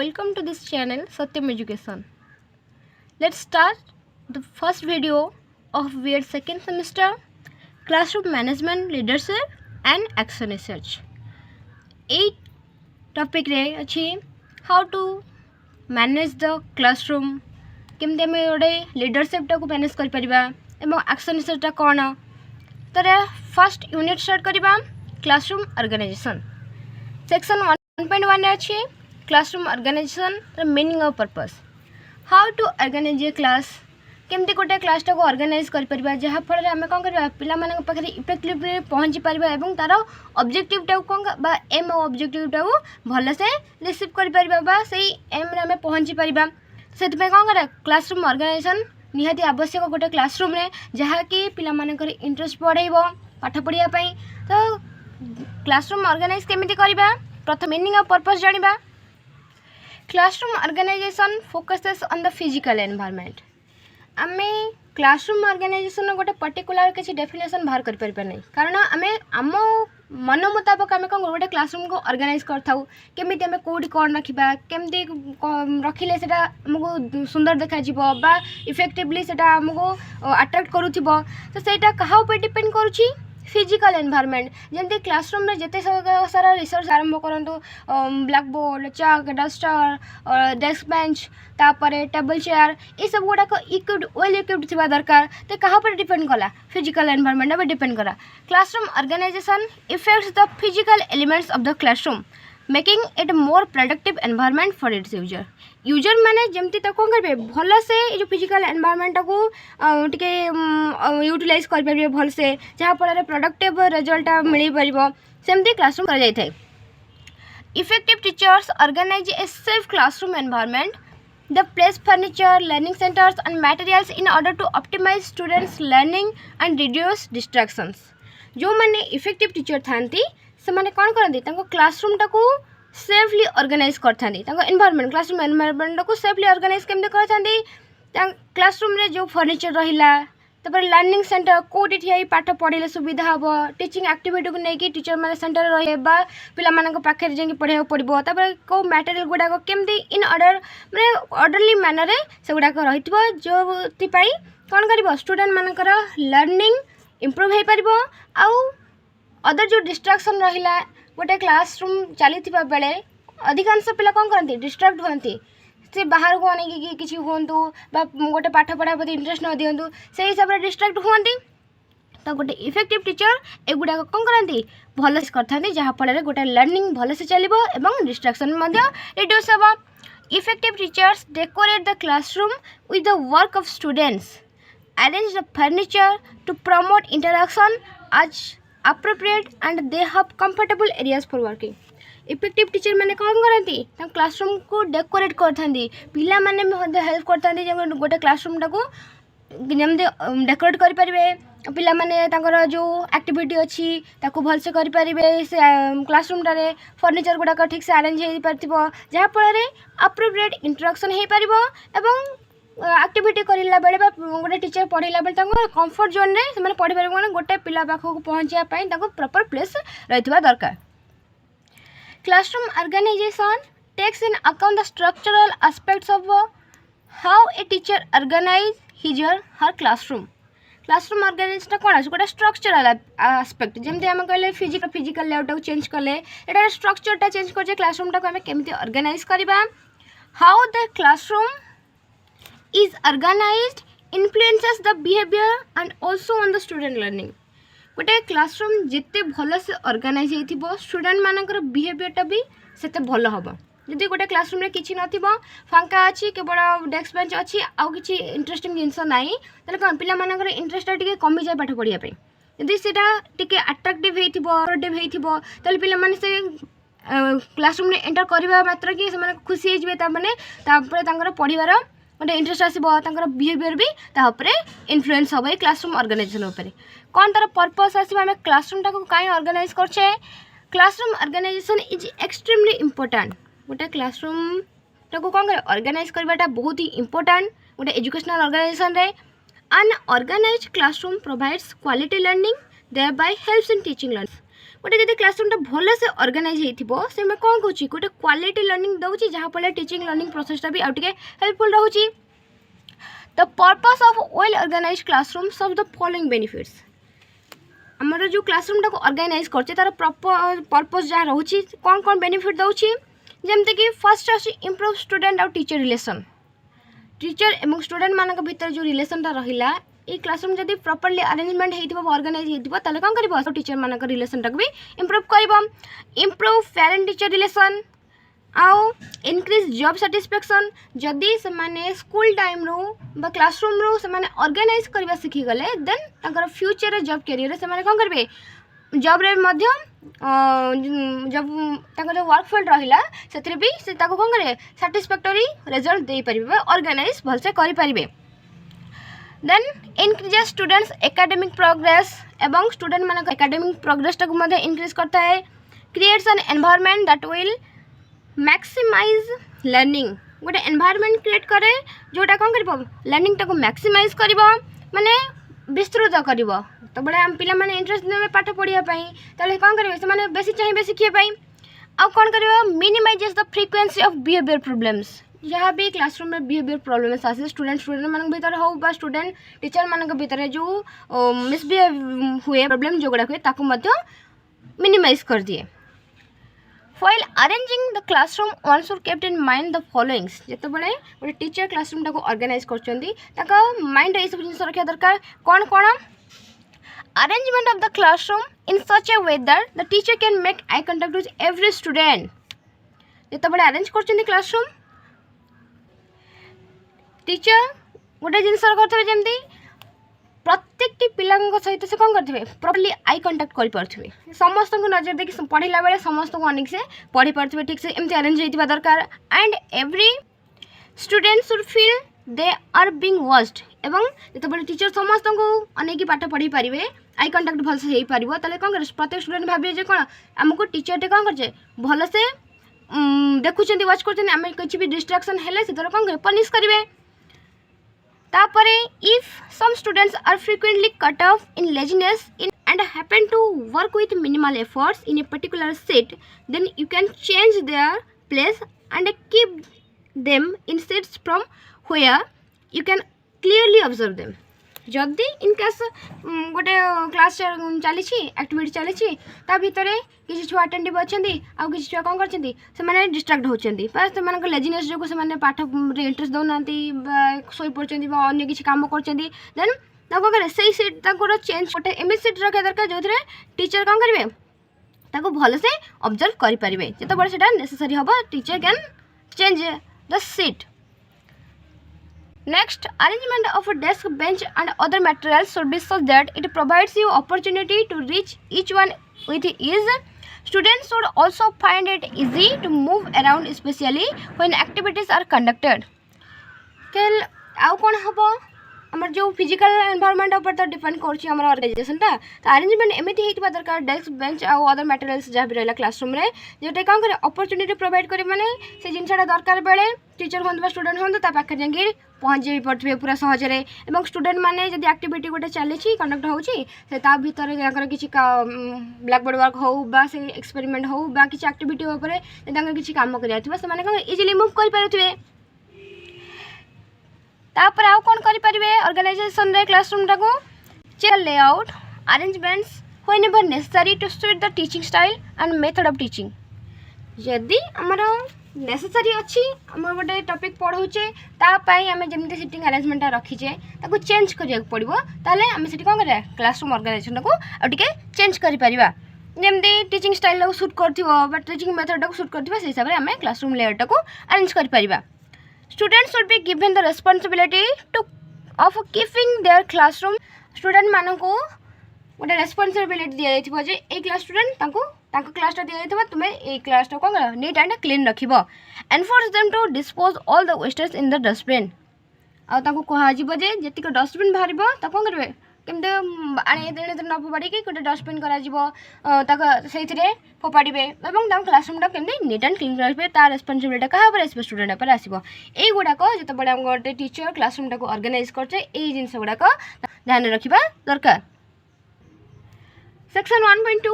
welcome to this channel Satyam Education. Let's start the first video of B.Ed second semester Classroom Management, Leadership and Action Research. 8 topic रे अच्छी how to manage the classroom, केमते हमें गोटे leadership टाको manage कर परिबा एवं action research टा कोन तर फर्स्ट यूनिट स्टार्ट करबा क्लासरूम ऑर्गेनाइजेशन सेक्शन 1.1 अच्छी क्लासरूम ऑर्गेनाइजेशन मीनिंग और purpose how to organise a class केमती गोटे क्लास टाको ऑर्गेनाइज कर परिबा जहाँ फल आम कौन करबा पिला मानक पाखरे इफेक्टिवली पहुँची पारिबा एवं तार ऑब्जेक्टिव टाको कौन बा एम और ऑब्जेक्टिव टाको भल से रिसीव कर परिबा बा सही एम रे आम पहुँची पारिबा सेति कौन करा क्लासरूम ऑर्गेनाइजेशन निहाती आवश्यक गोटे क्लासरूम रे जहाँ कि पिला मानकर इंटरेस्ट बढ़ेबो पाठ पढ़िया पई तो क्लासरूम ऑर्गेनाइज केमिति करबा प्रथम मीनिंग और पर्पस जानिबा classroom organization focuses on the physical environment आमे क्लासरूम ऑर्गेनाइजेशन गोटे पर्टिकुलर किसी डेफिनेशन बाहर कर परिबा नहीं कारण आमे आम मन मुताबिक आम कौन गोटे क्लासरूम को ऑर्गेनाइज करथाउ केमिति आमे कोडी कौन रखिबा केमिति रखिले सेटा हमको सुंदर देखा जिवो बा इफेक्टिवली सेटा हमको अट्रैक्ट करूथिबो तो सेटा कहा ऊपर डिपेंड करूची फिजिकल एनवायरनमेंट जमती क्लासरूम में जिते सारा रिसर्च आरंभ करंतु ब्लैक बोर्ड चक डस्टर डेस्क बेंच तापर टेबल चेयर ये सब गुड़ाक इक्विप्ड वेल इक्विप्ड थी दरकार तो कहाँ पर डिपेंड कला फिजिकल एनवायरनमेंट पर डिपेंड करा classroom organization affects the physical elements of the classroom making it more productive environment for its user मैंने जमती तो कौन करेंगे भल से जो फिजिकल एनवायरनमेंट को टिके यूटिलाइज करेंगे भल से जहाँ फल प्रोडक्टिव रिजल्ट मिल पार सेमती क्लासरूम कर जाए effective teachers organize a safe classroom environment the place furniture learning centers and materials in order to optimize students learning and reduce distractions जो मैंने इफेक्टिव टीचर थांती से माने कौन करती क्लासरूम टाको सेफली ऑर्गेनाइज करता एनवायरनमेंट क्लासरूम एनवायरनमेंट को safely organise केमते करता क्लासरूम रे जो फर्निचर रहिला तपर लर्निंग सेंटर कोटी ठिया पाठ पढ़े सुविधा हम टीचिंग एक्टिविटी को लेकिन टीचर मैंने सेंटर रही पिला मानक पाखे जाकि पढ़ा पड़ो तापर कौ मटेरियल गुड़ाक केमती इन ऑर्डर मैंने ऑर्डरली मैनर से गुड़ाक रही जो कौन कर स्टूडेंट मानकर लर्निंग इम्प्रूव हो पार आउ अदर जो डिस्ट्राक्शन रहिला गोटे क्लासरूम चली बेले अधिकांश पिला कौन करती डिस्ट्राक्ट होती से बाहर को अनेक किसी हूँ गोटे पाठ पढ़ा प्रति इंटरेस्ट न दिंतु से हिसाब से डिस्ट्राक्ट हुंती तो गोटे इफेक्टिव टीचर एगुड़ा कौन करती भल से करते जहाँफल गोटे लर्निंग भल से चलो और डिस्ट्राक्शन रिड्यूस हम effective teachers decorate the classroom with the work of students arrange the furniture to promote interaction as appropriate and they have comfortable areas for working effective teacher मैंने कौन करती क्लासरूम को decorate करथांती पिला माने help करथांती गोटे classroom टाको जमती decorate कर पारिबे पिला माने तांकर जो एक्टिविटी अच्छी ताको भल से कर पारिबे से क्लासरूम टारे फर्निचर गुड़ाक ठीक से अरेंज हो पारथिबो जहाँ फल अप्रोप्रिएट इंटरेक्शन हो पारिबो एवं एक्टिविटी करला बेले गोटे टीचर पढ़ला बेले कंफर्ट जोन रे से पढ़ी पारे गोटे पिला पाखक पहुँचापी प्रॉपर प्लेस रही दरकार classroom organization takes in account the structural aspects of how a teacher organize his her classroom organization कौन आज गोटे स्ट्रक्चरल एस्पेक्ट जमती आम कहले फिजिकल लेआउट को चेंज कले एटा स्ट्रक्चरटा चेंज कर क्लासरूम टाको आम केमिति ऑर्गेनाइज करबा how the classroom is organized influences the behavior and also on the student learning गोटे क्लासरूम जिते भल से ऑर्गेनाइज हो स्टूडेंट मानकर बिहेवियरटा भी सेते भल हम जदि गोटे क्लासरूम रे किछि नथिबो फांका अछि केवल डेस्क बेंच अछि आउ किछि इंटरेस्टिंग जिंस नाही तले कोन पिला मानकर इंटरेस्ट टिके कमी जाय पाठ पढ़िया पे जदि सेटा टिके अट्रैक्टिव हेतिबो प्रोडक्टिव हेतिबो तले पिला माने से क्लासरूम रे एंटर करबा मात्र कि से माने खुशी हे जिवे ता माने तापर तांकर पढ़िबार गोटे इंटरेस्ट आसो बिहेवियर भी तापर इन्फ्लुएंस हम क्लासरूम ऑर्गेनाइजेशन कौन तार पर्पस आसो आम क्लासरूम टाक कहीं ऑर्गेनाइज करछे classroom organisation is extremely important गोटे क्लासरूम टाक कौन कर ऑर्गेनाइज करवाटा बहुत ही इम्पोर्टेंट गोटे एजुकेशनल ऑर्गेनाइजेशन रे an organised classroom provides quality learning thereby helps in teaching learning गोटे जब क्लासरूम भल से ऑर्गेनाइज हो से कौन कौन गोटे क्वालिटी लर्निंग दूसरी जहाँफल टीचिंग लर्निंग प्रोसेसटा भी आउटे हेल्पफुल रोचे। The purpose of well organize classroom of the following benefits आमर जो क्लासरूम टाक ऑर्गेनाइज करछे तार पर्पस जहाँ रोचे कौन कौन बेनिफिट दूसरी जमती कि फर्स्ट अच्छे इम्प्रूव स्टूडेंट और टीचर रिलेशन टीचर एवं स्टूडेंट मान भर जो रिलेशनटा रहा ये क्लासरूम जब प्रॉपर्ली अरेंजमेंट हो ऑर्गेनाइज होता कौन कर टीचर मान रिलेशनटा भी इम्प्रूव कर इम्प्रूव पेरेंट टीचर रिलेशन आउ इनक्रीज जॉब सैटिस्फैक्शन जदि से स्कूल टाइम रू क्लासरूम रू से ऑर्गेनाइज करवा शिखीगले देन फ्यूचर जॉब कैरियर से कौन करेंगे जॉब रे मध्य जब जो वर्क फील्ड रहा से भी से कौन करेंगे सैटिस्फैक्टरी रिजल्ट दे पारे ऑर्गेनाइज भलसे करें। Then increase students academic progress एवं स्टूडेंट मान एकेडमिक प्रोग्रेस टाक इनक्रीज करता है। Creates an environment that will maximize learning गोटे एनवायरनमेंट क्रिएट करे जोटा कौन कर लर्निंग टाक मैक्सिमाइज कर माने विस्तृत कर तो बड़े आम पिला माने इंटरेस्ट देवे पाठ पढ़ाई ताले कौन करेंगे से बेसी चाहिए शिखाई आउ कौन कर minimises the frequency of behaviour problems जहाँ भी क्लासरूम में बिहेवियर प्रॉब्लम्स आसे स्टूडेंट मान भीतर हो बा स्टूडेंट टीचर मान भीतर जो मिसबिहेव हुए प्रॉब्लम जो गुड़ा हुए ताकू मिनिमाइज कर दिए। While arranging the classroom one should kept in mind the followings जिते बड़े गोटे टीचर क्लासरूम टाक ऑर्गेनाइज कर माइंड ये सब जिन रखा दरकार कौन कौन arrangement of the classroom in such a way that the teacher can make eye contact with every student जिते बड़े अरेंज कर क्लासरूम टीचर गोटे जिन करते जमी प्रत्येक पिला सहित से कौन करते प्रॉपर्ली आई कंटाक्ट करें समस्त को नजर देखिए पढ़ला बेले समस्त को अनेक से पढ़ी पारे ठीक से एमती अरेंज होता दरकार and every student should feel they are being watched एवं जो टीचर समस्त को अनेक पाठ पढ़ी पारे आई कंटाक्ट भलसे हो पार ताले कौन कर प्रत्येक स्टूडेंट भावे कौन आमको टीचर टे कौन करे भल से देखुं वाच कर किसी भी डिस्ट्राक्शन है कौन कर पनिश करेंगे। तापरे if some students are frequently cut off in laziness and happen to work with minimal efforts in a particular set, then you can change their place and keep them in sets from where you can clearly observe them. जदि in case गोटे class चली activity चली भितर किसी छुआ attentive अच्छा आउ किसी छुआ कौन कर डिस्ट्राक्ट होती से लेजिनेस जो से पाठ इंटरेस्ट दौना शोई पड़े अन्य किसी कम कर देन कौन करें से सीट चेंज गोटे एमएस सीट रखा दरकार जो टीचर कौन करेंगे भल से ऑब्जर्व करेंगे जिते बड़े से नेसेसरी हम teacher can change the seat. Next, arrangement of a desk, bench and other materials should be such that it provides you opportunity to reach each one with ease. Students should also find it easy to move around, especially when activities are conducted. Kel आउ कौन हम आमर जो physical environment ऊपर तो depend कर ऑर्गेनाइजेशनटा तो arrangement एमती होता दरकार डेस्क बेंच आउ अदर मटेरियल्स जहाँ भी रहा क्लासरूम रे जोटा कौन करे अपॉर्चुनिटी प्रोवाइड करे माने से जिनसा दरकार बेले टीचर हूँ स्टूडेंट हूँ पाखे जाकि पहुँच जाई पड़े पूरा सहजरे एवं स्टूडेंट मैंने जब एक्टिविटी गोटे चली कंडक्ट होता भितर किसी ब्लैकबोर्ड वर्क हो से एक्सपेरिमेंट हो किसी एक्टिविटी किसी कम कर इजिली मूव कर तापर आउ कौन करें ऑर्गेनाइजेशन रे क्लासरूम टाको chair layout arrangements whenever necessary to suit the teaching style and method of teaching जदि आमर नेसेसरी अच्छी आम गोटे टॉपिक पढ़ाऊे तापाई आम जमी सीटिंग अरेंजमेंट रखीचे ताको चेंज करिया पड़ो ताले आम से कौन करिया क्लासरूम ऑर्गेनाइजेशन को आउटे चेंज कर पारिबा जमी टीचिंग स्टाइल सूट कर टीचिंग मेथड को सूट कर से हिसाब से आम क्लासरूम लेआउट को अरेंज कर Paribas. Students should be given the responsibility of keeping their classroom. Student मानक को गोटे रेस्पॉन्सिबिलिटी दिया जाइथिबो जे ए क्लास स्टूडेंट तांको क्लासटा दिया जाइथिबो तुमे ए क्लासटा को नीट एंड क्लीन रखिबो enforce them to dispose all the wastage in the dustbin आ तांको कहा जिवो जे जेतिक डस्टबिन बाहरिबो ता कोन करबे केमते आने देने न फोपाड़ी गोटे डस्टबिन कर फोपाड़े और क्लासरूम केमती नीट एंड क्लीन करेंगे तार रेस्पॉन्सिबिलिटी क्या स्टूडेंट पर आसो युवाक जो बड़े गोटे टीचर क्लासरूम टाक ऑर्गेनाइज करछे एई जिनस गुड़ाक ध्यान रखा दरकार। Section 1.2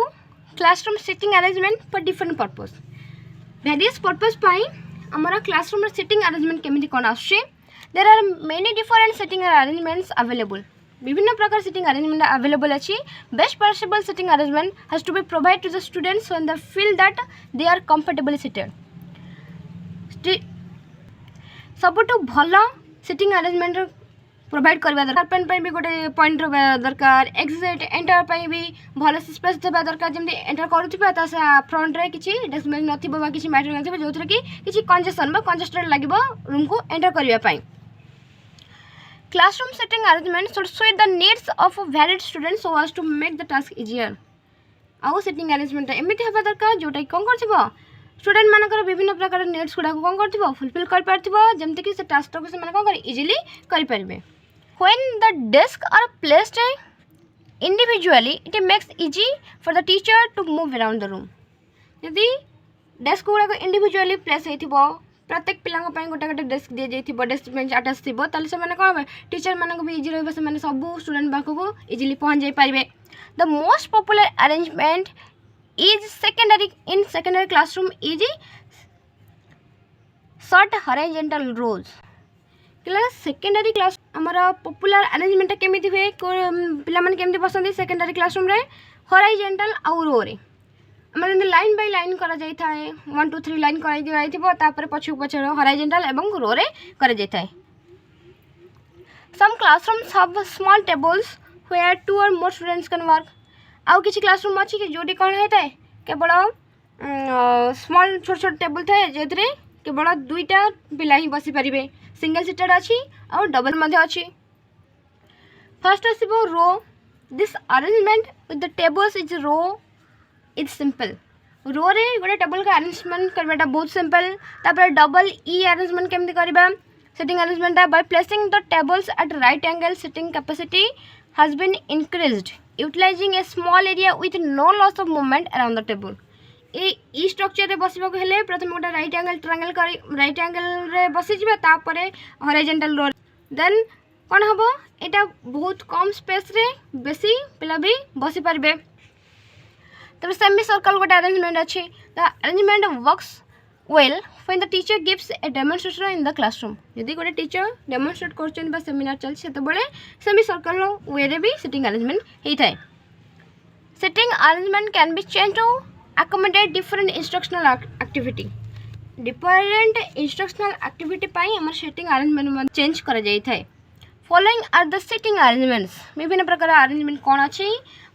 classroom seating arrangement for different purpose various purpose पाई आमर क्लासरूम सिटिंग अरेंजमेंट केमिति कोन आछे there are many different seating arrangements available विभिन्न प्रकार सिटिंग अरेंजमेंट अवेलेबल अच्छी best possible seating arrangement has to be provide to the students when they feel that they are comfortably seated सबुठु भल seating arrangement provide करवा दरकार pen पे भी गोटे पॉइंट रहा दरकार एक्सिट एंटर पे भी भल स्पेस देवा दरकार जमी एंटर करुवा फ्रंट रे किसी डेस्क बेंच नथिबो किसी मैटर नथिबो जोथरे कि किसी कंजेशन कंजेस्टेड लागिबो रूम को एंटर करबा पई classroom setting arrangement should suit the needs of varied students so as to make the task easier आउ सेटिंग अरेंजमेंट एमती हेबा दरकार जोटा कौन करथिबो स्टूडेंट मानकर विभिन्न प्रकार नीड्स गुड़ा कौन करथिबो फुलफिल कर पारथिबो जेमति कि से टास्क को से माने कौन कर इजीली कर पारबे when the desks are placed individually it makes easy for the teacher to move around the room यदि डेस्क गुड़ा इंडिविजुअली प्लेस होइथिबो प्रत्येक पिला गोटे गोटे डेस्क दि जाइथिबो डेस्क बेंच अटैच थिबो ताले से माने कोन टीचर मानक भी इजी रहबो से माने सब स्टूडेंट पाखको इजीली पहुंच जाई पारिबे the most popular arrangement is secondary classroom is short horizontal rows class secondary class हमारा पॉपुलर अरेंजमेंट केमिति हुए पिला माने केमिति बसंती सेकेंडरी क्लासरूम रे हॉरिजॉन्टल आउ रो रे हमर लाइन बाय लाइन करा जाय थाए 1 2 3 लाइन करा जाय थिबो तापर पछु पछर हॉरिजॉन्टल एवं रो रे करा जाय थाए some classrooms have small tables where 2 और मोर स्टूडेंट्स कैन वर्क आउ किछि क्लासरूम अछि कि जोडी कोन हे थाए केवल स्मॉल छोट छोट टेबल थाए जेतरे केवल दुईटा पिला ही बसी परिबे सिंगल सीटेड अच्छी और डबल मध्य अच्छी फर्स्ट आसो row this arrangement with the tables is row is simple row रे गोटे टेबल का अरेंजमेंट करवाटा बहुत सिंपल तापर डबल ई अरेंजमेंट केमती करबा seating arrangement by placing the tables at right angle seating capacity has been increased utilizing a small area with no loss of movement around the table ई structure रे बसिबा को हेले प्रथम गोटे राइट एंगल ट्रायंगल करी राइट एंगल रे बसि जिबा तापरे हॉरिजॉन्टल रो देन कोन हबो एटा बहुत कम स्पेस रे बेसी पिला भी बसि परबे तब सेमी सर्कल गोटे अरेंजमेंट अछि the arrangement works well when the teacher gives A demonstration in the classroom यदि गोटे टीचर डेमोन्स्ट्रेट करछन बा सेमिनार चल से तो बळे सेमी सर्कल वे रे भी सिटिंग अरेंजमेंट हेइ थाए seating arrangement can be change to accommodate different instructional activity different instructional activity पाई हमर सेटिंग अरेंजमेंट चेंज करा जाई थाए following are the seating arrangements विभिन्न प्रकार अरेंजमेंट कोन अछि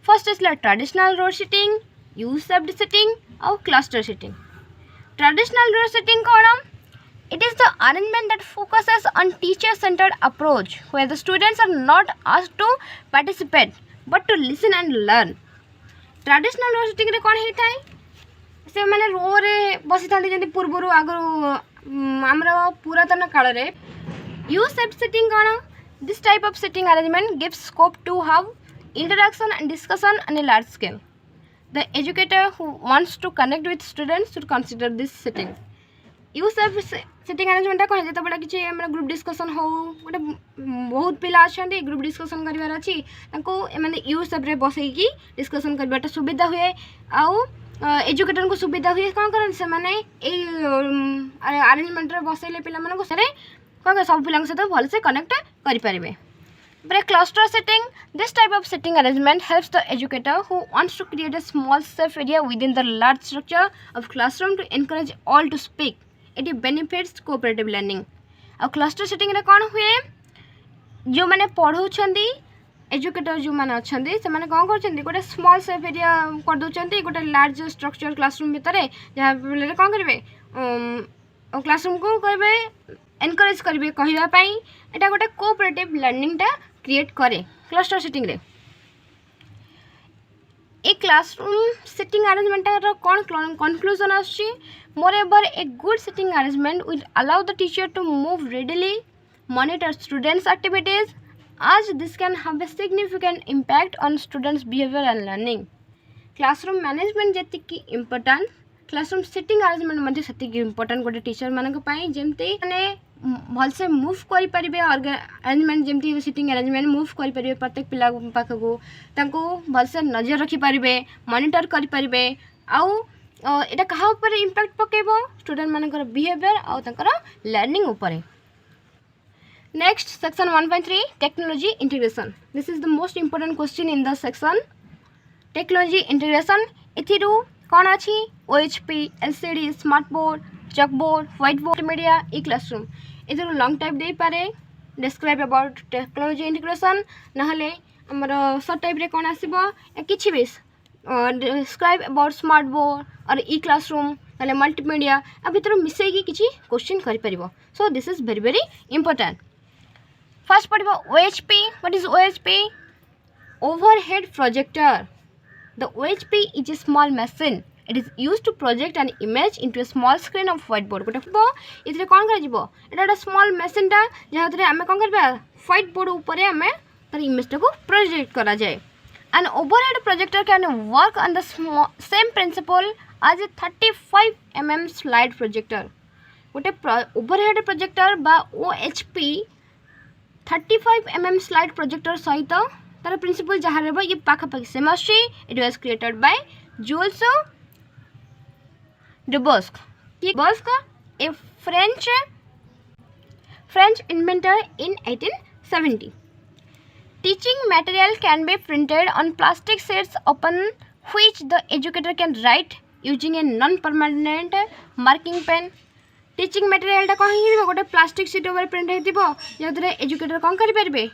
first is traditional row seating U shaped seating और cluster seating traditional row seating कोन it is the arrangement that focuses on teacher centered approach where the students are not asked to participate but to listen and learn traditional row seating रे कोन हेइ थाए से माने रो रे बसी थांती जंती पूर्वरु आगरु हमरा पुरातन काल रे यू शेप सिटिंग कोन this type of seating arrangement gives scope to have interaction and discussion on a large scale the educator who wants to connect with students should consider this seating U shape seating arrangement कोन जेते बडा किछि हमरा group discussion हो गोटे बहुत पिला अछंती group discussion करिवार अछि ताको माने यू शेप रे बसै की डिस्कशन करबाटा सुविधा हुए आउ एजुकेटर को सुविधा हुए कोन करन से माने ए अरेंजमेंट रे बसैले पिला माने को सरे कोन सब पिला के साथ भल से कनेक्ट करि परिबे By cluster setting, this type of sitting arrangement helps the educator who wants to create a small safe area within the large structure of classroom to encourage all to speak. It benefits cooperative learning. और cluster setting रे कौन हुए जो मैंने पढ़ो छंदी educator जो मैंने अच्छे से मैंने कौन कर गोटे स्मॉल सेफ एरिया कर दौरान गोटे लार्ज स्ट्रक्चर क्लासरूम भितर जहाँ पे कौन करेंगे क्लासरूम को कहे एनकरेज करेंगे कहवाई यहाँ गोटे कोऑपरेटिव लर्निंग टा क्रिएट करे क्लस्टर सेटिंग रे ए क्लासरूम सिटिंग अरेंजमेंट रो कौन कंक्लूजन आछि moreover a good seating arrangement will allow the teacher to move readily monitor students activities as this can have a significant impact on students behavior and learning classroom management जति की important classroom sitting arrangement मध्ये सति की important गोटे teacher मानक पई जेमते माने भलसे move करेंगे अरेंजमेंट जमी सिटिंग अरेंजमेंट मूव करेंगे प्रत्येक पिला पाखक भलसे नजर रखिपारे मॉनिटर करेंगे आउ यहाँ क्या इम्पैक्ट पकेब स्टूडेंट मानकर बिहेवियर आउ लर्निंग उपर। Next section 1.3 technology integration. This is the most important question in the section technology integration. इथिरू कौन अच्छी OHP LCD smart board chalk board white board media e classroom इधर लॉन्ग टाइप दे पारे describe about technology integration नहले हमर short type रे कौन आसीबो किछि भी डिस्क्राइब अबाउट स्मार्ट बोर्ड और ई क्लासरूम नहले मल्टीमीडिया आ भीतर मिसई की किछि क्वेश्चन करि परिबो। So this is very very important. First पढ़िबो OHP। What is OHP? Overhead projector. The OHP is a small machine. It is used to project an image into a small screen of whiteboard. गोटे हम ये कौन कर small machine टा जहाँ आम कौन कर व्हाइट बोर्ड उपर आम तार इमेज टाक प्रोजेक्ट करा जाए। An overhead projector can work on the same principle as a 35 mm slide projector. गोटे ओवरहेड प्रोजेक्टर बा OHP 35 mm स्लाइड प्रोजेक्टर सहित तार प्रिंसिपल जहाँ रहा ये पाखापाखि सेम आछी। It was created by Jules Duboscq. A French inventor in 1870। Teaching material can be printed on plastic sheets upon which the educator can write using a non-permanent marking pen. Teaching material कहीं गोटे plastic sheet उपर print होता जहाँ educator कौन करेंगे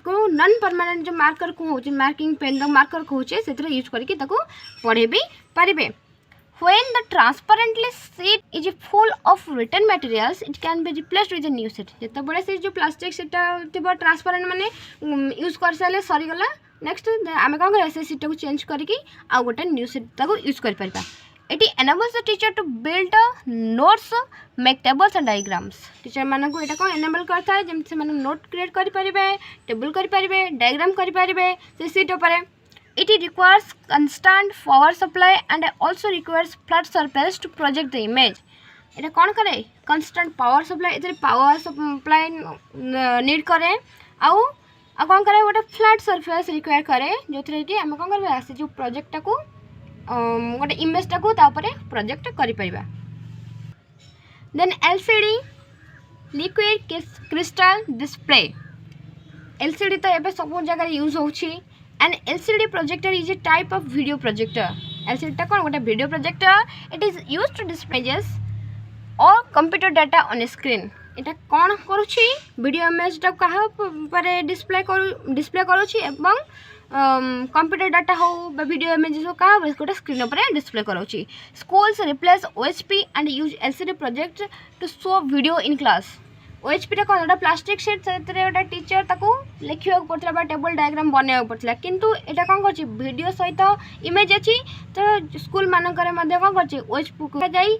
non permanent जो marker को हो मार्किंग पेन मार्कर कहे से यूज करके पढ़े भी पारे। When the transparently sheet is full of written materials, it can be replaced with a new sheet. जिते से जो प्लास्टिक सीटा थी ट्रांसपेरेंट माने यूज कर सारे सरीगला नेक्स्ट आम कौन कर सीटा को चेंज करके आउ गोटे न्यू सीट यूज कर Paribas. It enables the teacher to build notes, make tables and diagrams. Teacher मानक यहाँ कौन एनेबल करता है जमी से नोट क्रिएट करेंगे टेबल करेंगे डायग्राम करेंगे से सीट उपर। It requires constant power supply and also requires flat surface to project the image. এটা कौन करे constant power supply इतने power supply नीड करे आउ कौन करे गोटे फ्लैट सरफेस रिक्वायर करे जो थी कि आम कौन कर से जो प्रोजेक्ट को गोटे इमेज टाक प्रोजेक्ट करें। Then LCD liquid crystal display. LCD तो ये सब जगह यूज होची। An LCD projector is a type of video projector. LCD टा कौन गोटे video projector. It is used to display images और computer data on a screen. इटा कौन करुछि वीडियो इमेज टा कहा पर डिस्प्ले करुछि एवं कंप्यूटर डाटा हो वीडियो इमेजेस हो कहा गोटे स्क्रीन पर डिस्प्ले करुछि। Schools replace OHP and use LCD project to show video in class. OHP टा कौन गोटे प्लास्टिक शीट से गोटे टीचर ताको लिखा पड़ता टेबल डायग्राम बनवा पड़ता किंतु एटा कौन कर वीडियो सहित इमेज अच्छी तो स्कूल मानक कौन कर OHP को जाई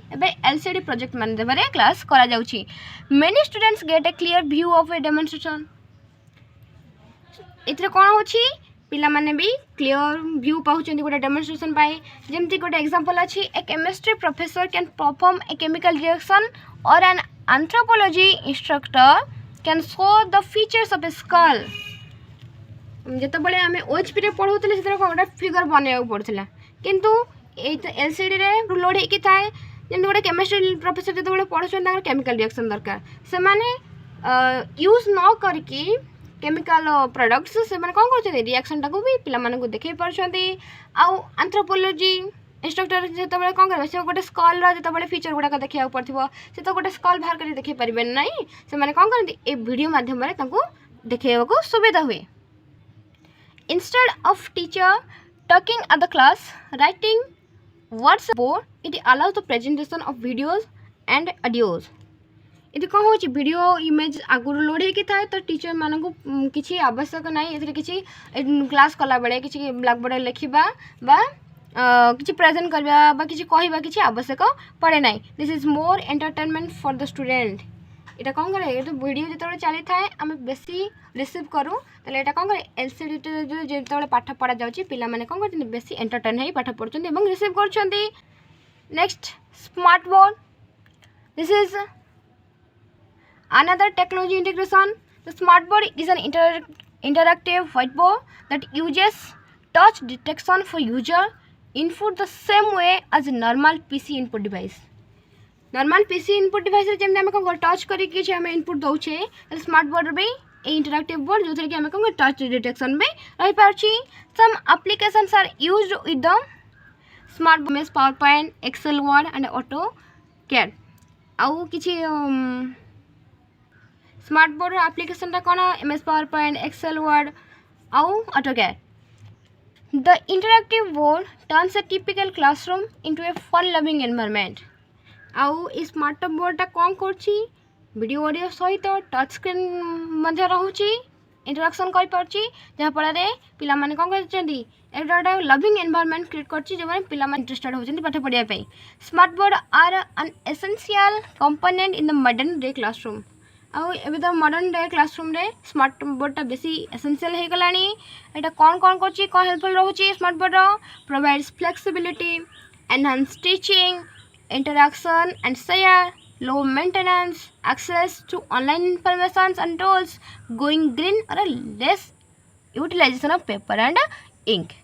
LCD प्रोजेक्ट माध्यम क्लास करा जाउछि। Many students get a clear view of a demonstration. इतरे कौन होछि पिला माने भी क्लियर व्यू पाउछन गोटे डेमोन्स्ट्रेशन पाए जमती गोटे एग्जांपल अच्छी a chemistry professor can perform a chemical reaction और an anthropology instructor can show the features of a skull. जिते बड़े आम OHP रे पढ़ाऊले से गोटे फिगर बनवा पड़ता किंतु LCD रे लोड होती थाए जमी गोटे केमिस्ट्री प्रोफेसर जो पढ़ुन केमिकल रिएक्शन दरकार से माने यूज न करके केमिकल प्रोडक्ट्स से कौन कर रिएक्शन टाक भी पिला देखे पार्टी। आउ एंथ्रोपोलॉजी इंस्ट्रक्टर जो कौन कर गोटे स्कल जो फीचर गुड़ाक देखा पड़ो से तो गोटे स्कल बाहर कर देखे पारे ना से कौन करते वीडियो मध्यम देखा सुविधा हुए। Instead of teacher talking at the class writing words board it allows the presentation of videos and audios. ये कौन हो वीडियो इमेज आगुरी लोड होती थाए तो टीचर मानक किसी आवश्यक ना ये किसी क्लास कला बेले किसी ब्लैकबोर्ड लिखा किसी प्रेजेंट करवा किसी कहवा किसी आवश्यक पड़े ना। This is more entertainment for the student. यहाँ कौन करे तो वीडियो जो चली थाए आम बेसी रिसीव करूँ तो यहाँ कौन करे LCD जो पाठ पढ़ा जाऊँगी पिला माने कौन करते बेसी एंटरटेन हो पाठ पढ़ुंट और रिसीव कर। Next smart board. This is Another technology integration, the smartboard is an interactive whiteboard that uses touch detection for user input the same way as a normal PC input device. Normal PC input device रे जेमते हम को touch करी कि हम input दउछे smart board रे ए interactive board जो कि हम को टच डिटेक्शन में रही पारछि. Some applications are used with the smart board, PowerPoint, Excel, Word and AutoCAD. आउ किछि स्मार्ट बोर्ड एप्लिकेशन टा कोन MS PowerPoint, Excel, Word आउ AutoCAD. The interactive board turns a typical classroom into a fun-loving environment. आउ इस smart बोर्डटा कौन करछि video audio सहित touch screen मध्य रहउछि interaction करि परछि जहा फଳରେ पिलामाने कौन करछन्ती एटा लविंग एनवायरनमेंट क्रिएट करछि जे माने पिलामाने इंटरेस्टेड होछन्ती पाठ पढिया पई. Smart board are an essential component in the modern day classroom. आउ एबे तो मॉडर्न डे क्लासरूम रे स्मार्ट बोर्डटा बेसी एसेंशियल हे गलानी. एटा कौन करछि कौन हेल्पफुल रहउछि smart board provides flexibility, enhance teaching, interaction and share, low maintenance, access to online information and tools, going green or less utilization of paper and ink.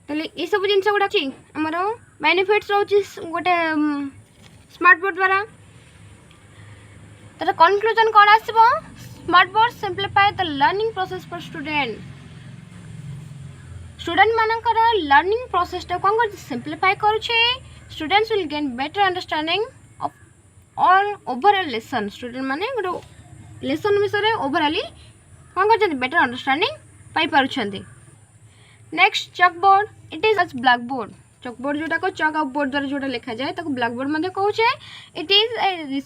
तले ये सब जिनस गुडा छी हमर बेनिफिट्स रहउछि गोटे स्मार्ट बोर्ड द्वारा. तर कंक्लूजन कोन आसीबो smart board simplify the learning process for student मानकर लर्निंग प्रोसेस टा कोन कर सिंप्लीफाई करूछे. Students will gain better understanding of all overall lesson. Student माने गोटे लेसन विषय ओवरऑली कौन कर बेटर अंडरस्टैंडिंग पाई पारुछन्ती. Next chalk board, it is as black board. Chalk board जोटा को चॉक बोर्ड द्वारा जोटा लिखा जाए ताको ब्लैक बोर्ड मध्ये कहूछे. It is a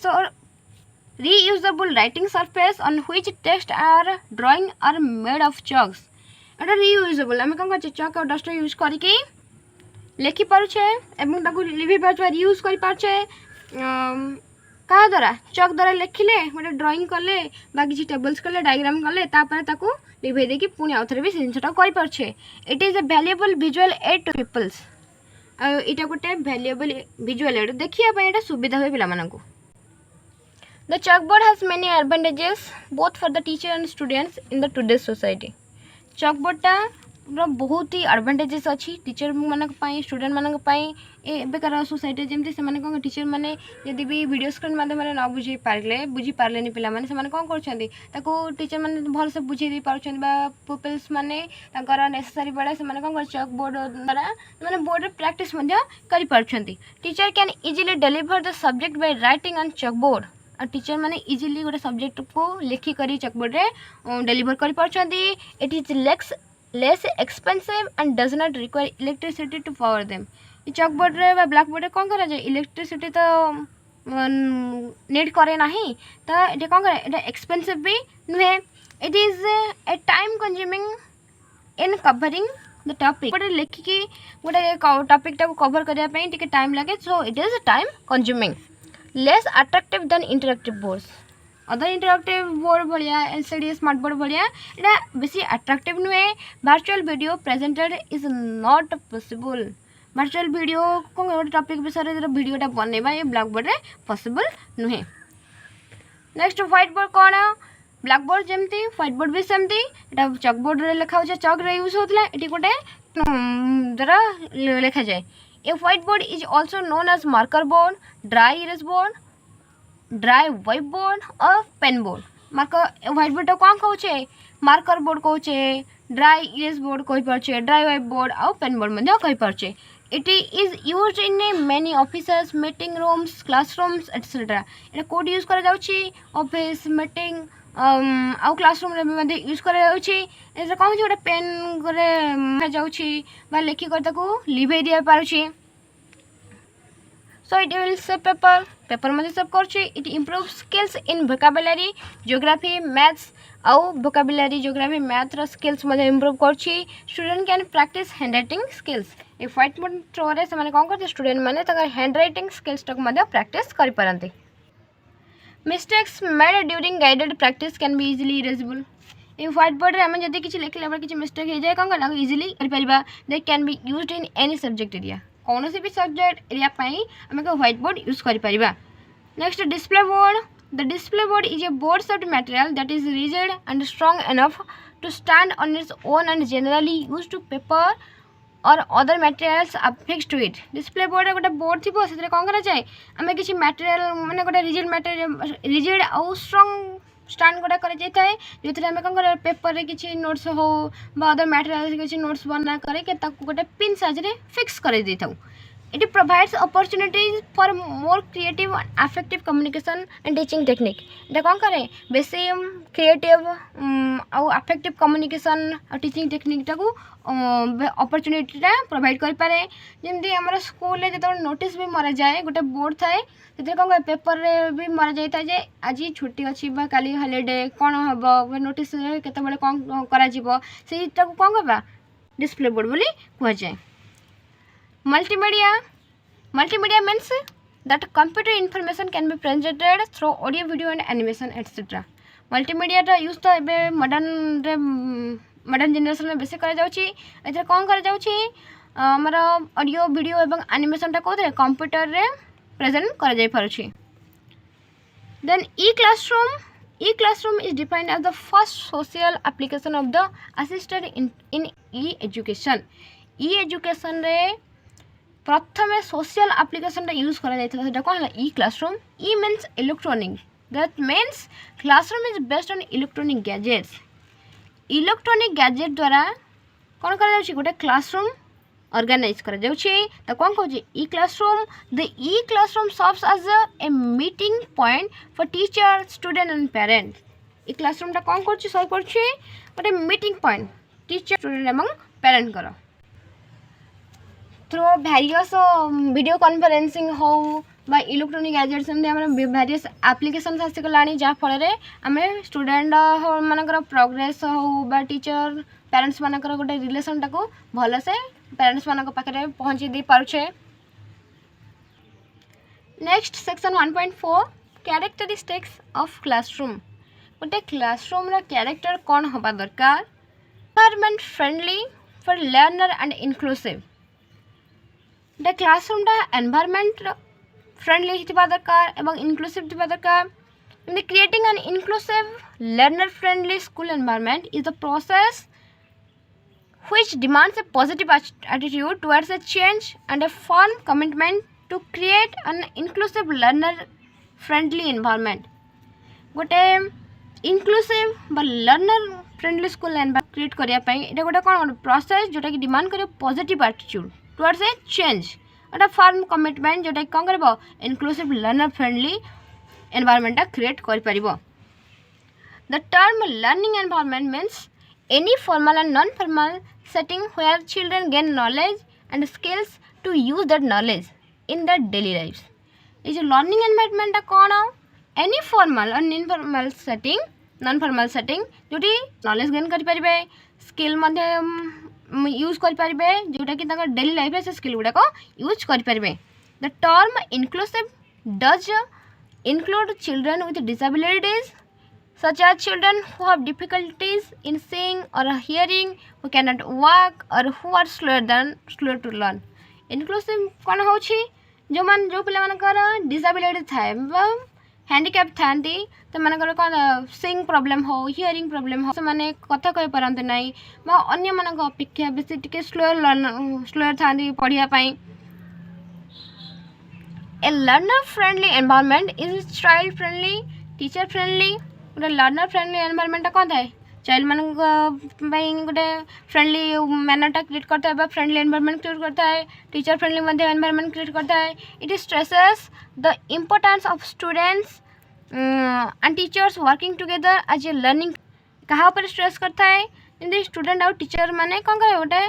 reusable writing surface on which text or drawing are made of chalks. Etah reusable हम कौन कर चॉक और डस्टर यूज करके लेखि पारुछे एवं ताकू लिभि पारुछे यूज करि पारुछे. का द्वारा चॉक द्वारा लिखिले गोटे ड्राइंग कले बा किछि टेबल्स कले डायग्राम कले तापर ताकू लिभि देकी पुनी आउथरे भी जिनसटा करि पारुछे. It is a valuable visual aid to peoples. एटा गोटे वैल्यूएबल विजुअल एड देखिया पय एटा सुविधा होय पिला मानकू. The chalkboard has many advantages both for the teacher and students in the today's society. Chalkboard टा बहुत ही एडवांटेजेस अच्छी टीचर मानक पाई स्टूडेंट मानक पाई एबेकार सोसाइटी जमती से कौन टीचर मैंने जदि भी वीडियो स्क्रीन माध्यम न बुझी पारे पिला माने से कौन कर टीचर मैंने भल से बुझे दे पार्छन पुपिल्स माने नेसेसरी बेले से कौन कर चॉक बोर्ड द्वारा मैंने बोर्ड प्रैक्टिस कर पार्छन्ती. Teacher can easily deliver the subject by writing on chalk board. और टीचर मैंने इजिली गोटे सब्जेक्ट को लिखिक चॉक बोर्ड रे डिलीवर कर पार्छन्ती. It is less expensive and does not require electricity to power them. ये चॉक बोर्ड रे बा ब्लैक बोर्ड रे कौन करा जाए इलेक्ट्रिसिटी तो नीड करे नहीं तो ये कौन करे ये एक्सपेंसिव भी नुहे. It is A time consuming in covering the topic. गोटे लिखिकी गोटे टॉपिक टाको कवर करने पे टिके टाइम लगे so it is time consuming. Less attractive than interactive boards. Other interactive board भाया एलसीडी स्मार्ट बोर्ड भाया एटा बेसी अट्रैक्टिव नुहे. Virtual video presented is not possible. Virtual video कौन गोटे टॉपिक विषय जो वीडियोटा बनवा ये ब्लैक बोर्ड रे पॉसिबल नुहे. नेक्स्ट व्हाइट बोर्ड कौन ब्लैक बोर्ड जमती व्हाइट बोर्ड भी सेमती एटा चॉक बोर्ड रे लिखा हो चॉक रे यूज होतला एटी गोटे द्वारा लिखा जाए. A white board is also known as marker board, dry erase board, dry white board और pen board. Marker white board कौन कहूचे मार्कर बोर्ड कहूचे, ड्राई इरेज बोर्ड कहि परछे, ड्राई व्हाइट बोर्ड और पेन बोर्ड मध्ये कहि परछे. It is used in many offices, meeting rooms, classrooms etcetera. एटा कोड यूज करा जाउची ऑफिस मीटिंग आउ क्लासरूम रे मध्ये यूज करा जाउची. एटा कौन गोटे पेन करे जाउची बा लेखि कर ताको लिभे दिया पारुची. So it will save paper मध्ये सेव करछि. It improves skills in vocabulary, geography, maths आउ vocabulary, geography, math रा skills मध्ये improve करछि. Student can practice handwriting skills. A white board through रे से माने कोन करछि स्टूडेंट माने तकर हैंडराइटिंग स्किल्स तक मध्ये प्रैक्टिस करि परंती. Mistakes made during guided practice can be easily erasable. A white board रे हम जदी किछि लिखले पर किछि मिस्टेक हे जाय कोन कर इजीली करि परिबा. They can be used in any subject area. कौन भी सब्जेक्ट एरिया आम व्हाइट बोर्ड यूज कर. Next display board. The display board is a board-shaped material that is rigid and strong enough to stand on its own and generally used to paper or other materials affixed to it. Display board गोटे board थी से कौन कराए आम किसी material माने गोटे rigid आउ स्ट्रंग स्टैंड गोटा कर जो आम कौन कर पेपर रे किसी नोट्स हो अदर मटेरियल किसी नोट्स बना करके गोटे पिन साइज रे फिक्स कर दे था. It provides opportunities for more creative and effective communication and teaching technique. इटा कौन करे बेसी क्रिएटिव आउ अफेक्टिव कम्युनिकेशन और टीचिंग टेक्निक टाकू अपॉर्चुनिटीटा प्रोवाइड कर पारे. जमती आम स्कूल जो नोटिस भी मरा जाए गोटे बोर्ड थाए से कौन पेपर रे भी मरा जाए जे आज छुट्टी अच्छी काली हॉलीडे कौन हम नोटिस केतबेले कौन करा जीवो सेटा को कौन करबा डिस्प्ले बोर्ड बोली कह जाए. Multimedia means that computer information can be presented through audio, video and animation etc. Multimedia टा यूज तो एबे मॉडर्न जनरेशन में बेसी करा जाउची. एथरे कोन करा जाउची हमर ऑडियो वीडियो एवं एनिमेशन टा कोथरे कंप्यूटर रे प्रेजेंट करा जाय पारुची. Then e-classroom is defined as the first social application of the assisted in e-education. E-education रे प्रथम सोशल एप्लिकेशन यूज करा कौन e classroom. E means electronic that means classroom is based on electronic gadgets. Electronic gadget द्वारा कौन करा गोटे classroom organise करा तो कौन कहूँ e classroom. The e classroom serves as a meeting point for teacher student and parents. E classroom कौन गोटे मीटिंग पॉइंट टीचर स्टूडेंट एवं पेरेंट कर थ्रू भैरियस वीडियो कॉन्फ्रेंसिंग हो बा इलेक्ट्रॉनिक गैजेट्स भैरियस एप्लिकेशन आसीगला जहाँफल आम स्टूडेंट मानकर प्रोग्रेस हो बा टीचर पेरेंट्स मानकर गोटे रिलेशन टाको भल से पेरेंट्स मान पाखे पहुँची दे पारुछे. Next section 1.4 characteristics of classroom. गोटे क्लासरूम रा कैरेक्टर कौन हवा दरकार. Environment friendly for learner and inclusive. The classroom टा एनवायरनमेंट फ्रेंडली थिबा दरकार एवं इनक्लूसिव थिबा दरकार. Creating an inclusive learner friendly school environment is the process which demands a positive attitude towards a change and a firm commitment to create an inclusive learner friendly environment. गोटे inclusive बा learner friendly school environment create करिया पई एटा गोटे कोन process जोटा कि demand करे positive attitude towards a change गोटे firm commitment जोटा कोन करबो inclusive learner friendly environment create कर परिबो. The term learning environment means any formal and non-formal setting where children gain knowledge and skills to use that knowledge in their daily lives. is a learning environment कौन any formal और informal setting non-formal setting जोटी knowledge gain कर पारिबे skill मध्य use कर पारिबे जोटा कि ताका daily life से skill गुडा को use कर पारिबे. The term inclusive does include children with disabilities such as children who have difficulties in seeing or hearing, who cannot walk or who are slow to learn. Inclusive कौन होची जो मन जो पिला मानकर डिसेबिलिटी थाए हैंडिकैप थांती तो मानकर कौन सिंग प्रॉब्लम हो हियरिंग प्रॉब्लम हो से माने कथा कहि परंते नाही बा अन्य मानक अपेक्षा बेसी टिके स्लो थांती पढ़िया पई. A learner friendly environment is child friendly, teacher friendly. गोटे लर्नर फ्रेंडली एनवायरनमेंट कौन थाए चाइल्ड मान गोटे फ्रेंडली मैनरटा क्रिएट करता है फ्रेंडली एनवायरनमेंट क्रिएट करता है टीचर फ्रेंडली एनवायरनमेंट क्रिएट करता है. It stresses the importance of students and teachers working together as a learning. क्या पर स्ट्रेस करता है जमी स्टूडेंट और टीचर मैंने कौन करे गोटे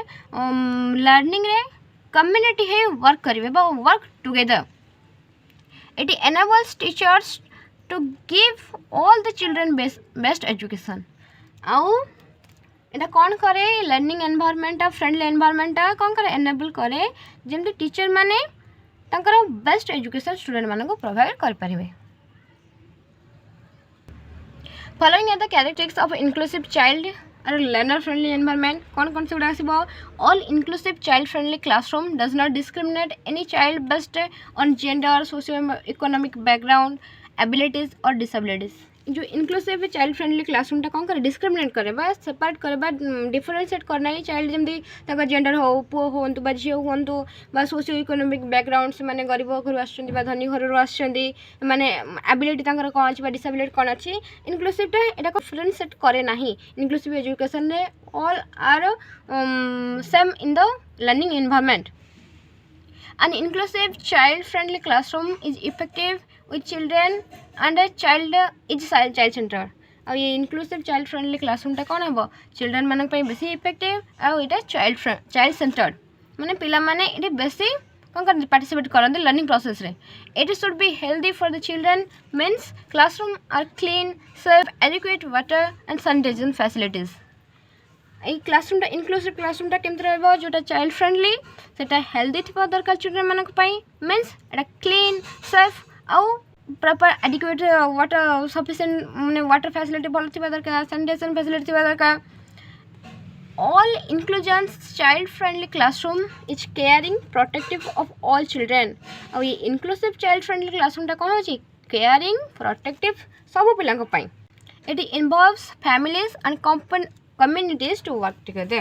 लर्निंग रे कम्युनिटी है वर्क करेंगे work together. It enables teachers to give all the children best education. आउ एटा कौन करे लर्निंग एनवायरनमेंट फ्रेंडली एनवायरनमेंट कौन करे एनेबल करे जमती टीचर माने तांकर बेस्ट एजुकेशन स्टूडेंट मान को प्रोवाइड कर पारिबे. Following are the characteristics of inclusive child और लर्नर फ्रेंडली एनवायरनमेंट कौन से गुड़ा आसीबो. All inclusive child friendly classroom does not discriminate any child based on gender socio economic background abilities और डिसेबिलिटीज। जो इनक्लूसिव चाइल्ड फ्रेंडली क्लासरूम टा कौन करे डिस्क्रिमिनेट करे बा सेपरेट करे बा डिफरेंशिएट करना ही चाइल्ड जमती तक जेंडर हो पुओ होंतु बा झियो होंतु बा सोशियो इकोनॉमिक बैकग्राउंड से माने गरीब घर आछंती बा धनी घर आछंती माने एबिलिटी तांकर कोन अछि बा डिसेबिलिटी कोन अछि इनक्लूसिव टा एटा को डिफरेंशिएट करे नाही। इनक्लूसिव एजुकेशन रे all are same in the learning environment. An inclusive child-friendly classroom is effective with children and a child is child-centered. और ये inclusive child-friendly classroom टा कौन है children मानक पे बेसी effective और इटा child-centered माने पिला माने इटे बेसी कौन कर participate करते learning process रे। It should be healthy for the children means classroom are clean, safe, adequate water and sanitation facilities। এই ক্লাসরুমটা ইনক্লুসিভ ক্লাসরুমটা কেমতি রহব যেটা চাইল্ড ফ্রেন্ডলি সেটা হেলদি থিবা দরকার চিলড্রেন মানক পাই মিন্স এটা ক্লিন সেফ আউ প্রপার এডিকুয়েট ওয়াটার সফিসিয়েন্ট মানে ওয়াটার ফ্যাসিলিটি ভালো থিবা দরকার স্যানিটেশন ফ্যাসিলিটি থিবা দরকার। All inclusions child friendly classroom is caring protective of all children. ଆଉ ये ইনক্লুসিভ চাইল্ড ফ্রেন্ডলি ক্লাসরুমটা କ'ଣ ହେଉଛି କେୟାରିଂ ପ୍ରୋଟେକ୍ଟିଭ୍ ସବୁ ପିଲାଙ୍କ ପାଇଁ। ଏଠି involves families and communities to work together।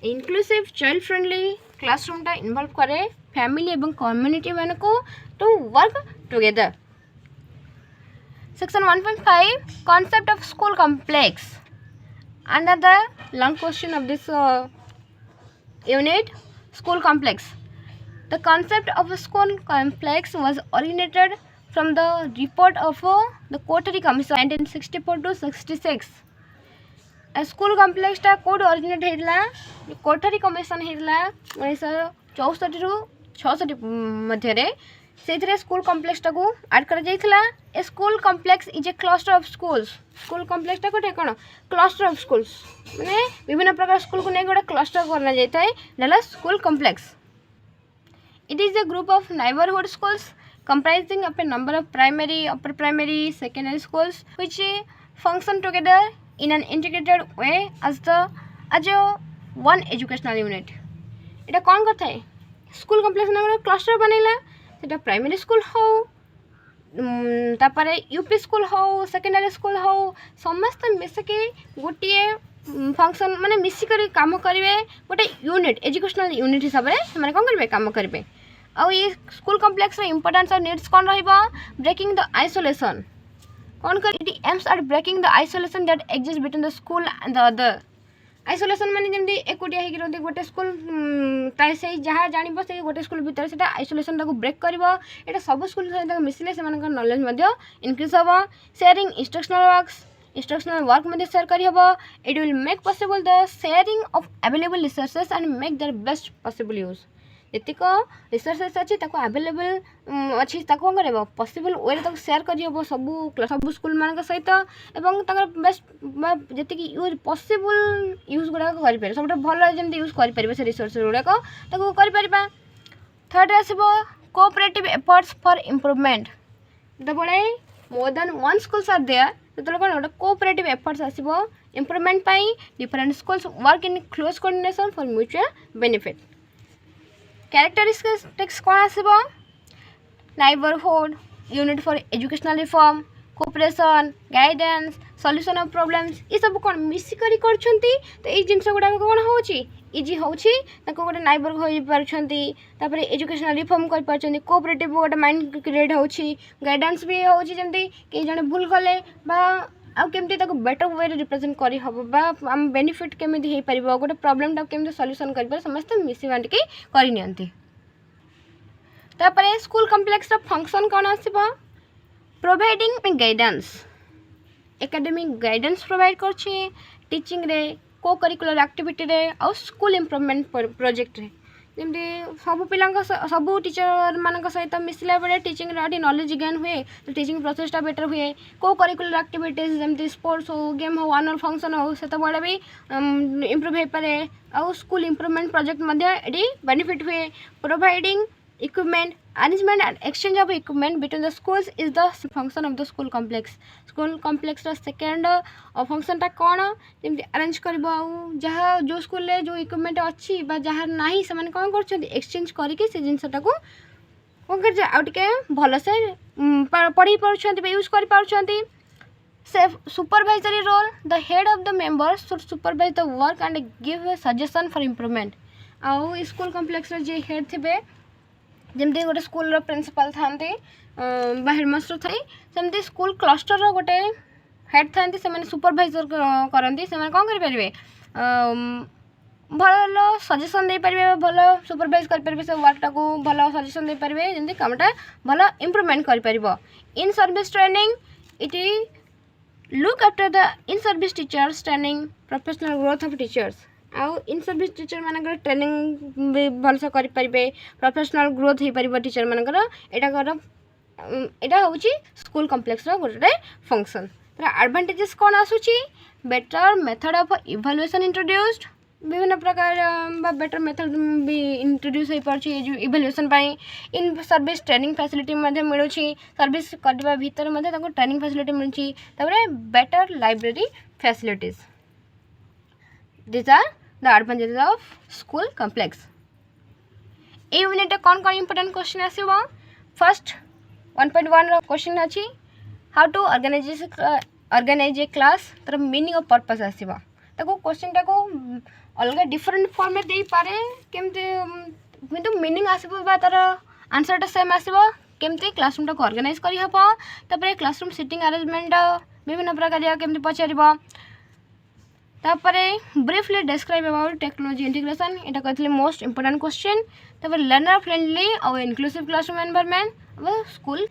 inclusive child friendly classroom टा इन्वॉल्व करे फैमिली एवं कम्युनिटी मान को to work together. Section 1.5 concept of school complex। another long question of this unit school complex। the concept of a school complex was originated from the report of the Coterie Commission 1964 to 66। School कम्प्लेक्सटा Kaut originate होता कोठरी commission होता 1964 रु 66 मध्य से school कम्प्लेक्सटा को आड कर a school complex is a cluster of schools. School कम्प्लेक्सटा गोटे कौन क्लस्टर ऑफ स्कूल्स माने विभिन्न प्रकार स्कूल को नहीं गोटे क्लस्टर करना जाए डेला school complex. It is a group of neighbourhood schools comprising of a number of primary, upper primary, secondary schools which function together in an integrated way as a one educational unit। इटा कौन करता है school complex ना cluster बनैला सेटा primary school हो तापर UP school हो सेकेंडरी स्कूल हो समस्त मिसके गोटे फंक्शन माने मिसिक काम करेंगे गोटे यूनिट एजुकेशनल यूनिट हिसाब से कौन करेंगे काम करेंगे। और ये स्कूल कम्प्लेक्स इंपोर्टेंस और नीड्स कौन रहिबा ब्रेकिंग द आइसोलेशन कौन कर it aims at breaking the isolation that exist between the school and the other. Isolation माने जमती एकुटिया होगी रहते गोटे स्कूल से जहाँ जान से गोटे स्कूल भितर से आइसोलेशन को ब्रेक कर यहाँ सब स्कूल सहित मिसले से नॉलेज इनक्रीज हम। शेयरिंग इंस्ट्रक्शनल वर्क शेयर करहब। It will make possible the sharing of available resources and make their best possible use. जेतिक रिसोर्सेस अच्छी अवेलेबल अच्छी कौन कर पॉसिबल वे शेयर करहब सब स्कूल मान सहित बेस्ट जी यूज पॉसिबल यूज गुड़ाक करें सब भल जमी यूज करें से रिसोर्स गुड़ाक कर। थर्ड आसो कोऑपरेटिव एफर्ट्स फॉर इम्प्रूवमेंट। जो more than one schools are there जो कौन गोटे कोऑपरेटिव एफर्ट्स आसो improvement different schools work in close coordination for mutual benefit. Characteristics कौन आसो neighbourhood unit for educational reform cooperation guidance solution of problems ये सब कौन मिसिकरी करछंती तो ये जिनस गुड़ा कौन होची इजी होची गोटे नाइबर हो पारे एजुकेशनल रिफॉर्म कर पारछंती कोऑपरेटिव गोटे माइंड क्रिएट होची गाइडेंस भी होची जमती कि जने भूल कले बा आमती बेटर वे रिप्रेजेंट कर हम बेनिफिट केमी हो पार गोटे प्रोब्लेम केमी सॉल्यूशन कर समस्त मिसी बांटिकी करनी। स्कूल कम्प्लेक्स फंक्शन कौन आसो providing guidance academic guidance provide करछे टीचिंग रे को करिकुलर एक्टिविटी रे और स्कूल इम्प्रूवमेंट प्रोजेक्ट रे जमी सब पिला सब टीचर मान सहित मिसला बेले टीचिंग नॉलेज गेन हुए तो टीचिंग प्रोसेसटा बेटर हुए को करिकुलर एक्टिविटीज जमी स्पोर्ट्स हो गेम हो आनुअल फंक्शन हो से बड़े भी इम्प्रूव हो पारे और स्कूल इम्प्रूवमेंट प्रोजेक्ट ये बेनिफिट हुए। Providing equipment arrangement and exchange of equipment between the schools is the function of the school complex। School complex second function टा कौन जमी अरेंज कर जहाँ जो स्कूल जो इक्विपमेंट अच्छी जहाँ ना से कौन कर एक्सचेंज करके जिनसा कौन कर आउ टिके भल से पढ़ी पारुछंती यूज कर पारुछंती से supervisory role the head of the members should supervise the work and give suggestion for improvement आउ स्कूल कॉम्प्लेक्स रे जे हेड थिबे जमती गोटे स्कूल रो प्रिंसिपल थांती बा हेडमास्टर थाई सेमती स्कूल क्लस्टर रो गोटे हेड थांती से माने सुपरवाइजर करंती से माने कोन करि परिबे भल सजेसन दे पारे भल सुपरवाइज कर पारे से वर्कटा को भल सजेसन दे पारे जमती कामटा भल इम्प्रूवमेंट कर पारिबो in service training it look after the in service teachers training professional growth of teachers आउ इन सर्विस टीचर मानकर ट्रेनिंग भी भलसे कर पारे प्रोफेशनल ग्रोथ हो पार टीचर मानकर एटा होची स्कूल कॉम्प्लेक्स रो गोटे फंक्शन तर एडवांटेजेस कौन आसुची better method of evaluation introduced विभिन्न प्रकार बेटर मेथड भी इंट्रोड्यूस हो पार्ची इवैल्यूएशन पाई इन सर्विस ट्रेनिंग फैसिलिटी मध्ये मिलुची सर्विस करबा भीतर मध्ये ताको ट्रेनिंग फैसिलिटी मिलुची तबरे better library facilities this are the advantages of school complex a unit कौन कौन इंपोर्टेंट क्वेश्चन आसीबो फर्स्ट 1.1 रो क्वेश्चन अछि how to organise a class तर मीनिंग ऑफ पर्पस आसीबो ताको क्वेश्चन ताको अलग डिफरेंट फॉर्म में दे पारे केमते किंतु मीनिंग आसीबो बा तार आंसर टा सेम आसीबो केमते क्लासरूम टा को ऑर्गेनाइज करि हबो तबरे क्लासरूम सीटिंग अरेंजमेंट विभिन्न प्रकार केमते पचारिबो तापरे briefly describe about technology integration एटा कहथले मोस्ट इंपोर्टेंट क्वेश्चन तबरे लर्नर फ्रेंडली और इंक्लूसिव क्लासरूम एनवायरनमेंट स्कूल